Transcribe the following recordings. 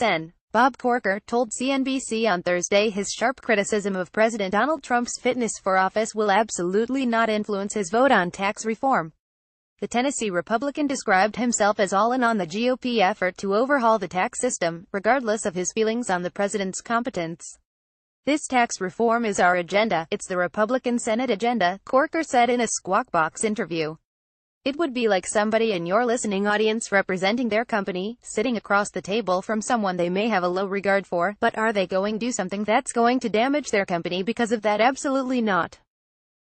Sen. Bob Corker told CNBC on Thursday his sharp criticism of President Donald Trump's fitness for office will absolutely not influence his vote on tax reform. The Tennessee Republican described himself as all in on the GOP effort to overhaul the tax system, regardless of his feelings on the president's competence. "This tax reform is our agenda. It's the Republican Senate agenda," Corker said in a Squawk Box interview. "It would be like somebody in your listening audience representing their company, sitting across the table from someone they may have a low regard for, but are they going to do something that's going to damage their company because of that? Absolutely not."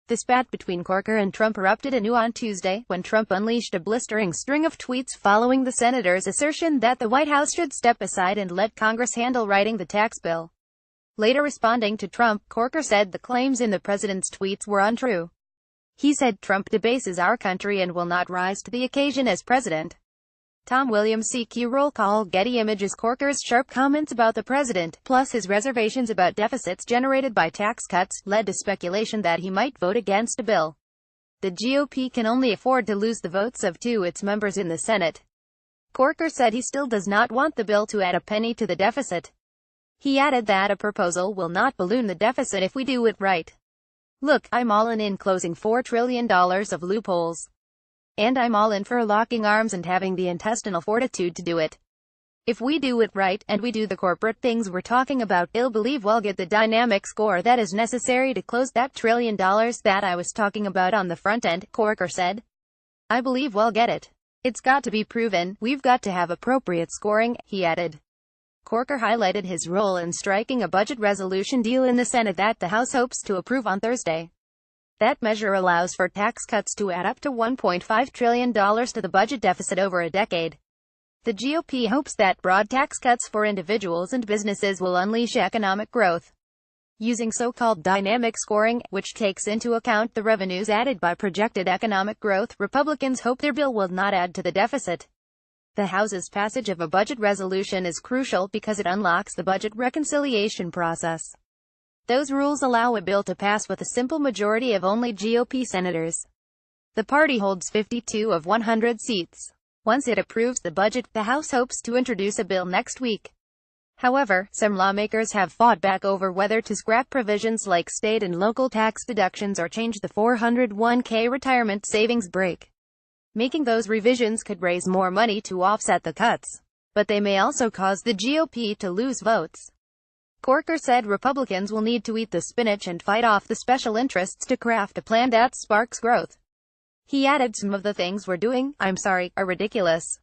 The spat between Corker and Trump erupted anew on Tuesday, when Trump unleashed a blistering string of tweets following the senator's assertion that the White House should step aside and let Congress handle writing the tax bill. Later responding to Trump, Corker said the claims in the president's tweets were untrue. He said Trump debases our country and will not rise to the occasion as president. Tom Williams CQ roll call. Getty Images. Corker's sharp comments about the president, plus his reservations about deficits generated by tax cuts, led to speculation that he might vote against a bill. The GOP can only afford to lose the votes of two its members in the Senate. Corker said he still does not want the bill to add a penny to the deficit. He added that a proposal will not balloon the deficit if we do it right. "Look, I'm all in closing $4 trillion of loopholes. And I'm all in for locking arms and having the intestinal fortitude to do it. If we do it right, and we do the corporate things we're talking about, I'll believe we'll get the dynamic score that is necessary to close that $1 trillion that I was talking about on the front end," Corker said. "I believe we'll get it. It's got to be proven. We've got to have appropriate scoring," he added. Corker highlighted his role in striking a budget resolution deal in the Senate that the House hopes to approve on Thursday. That measure allows for tax cuts to add up to $1.5 trillion to the budget deficit over a decade. The GOP hopes that broad tax cuts for individuals and businesses will unleash economic growth. Using so-called dynamic scoring, which takes into account the revenues added by projected economic growth, Republicans hope their bill will not add to the deficit. The House's passage of a budget resolution is crucial because it unlocks the budget reconciliation process. Those rules allow a bill to pass with a simple majority of only GOP senators. The party holds 52 of 100 seats. Once it approves the budget, the House hopes to introduce a bill next week. However, some lawmakers have fought back over whether to scrap provisions like state and local tax deductions or change the 401k retirement savings break. Making those revisions could raise more money to offset the cuts. But they may also cause the GOP to lose votes. Corker said Republicans will need to eat the spinach and fight off the special interests to craft a plan that sparks growth. He added, "Some of the things we're doing, I'm sorry, are ridiculous.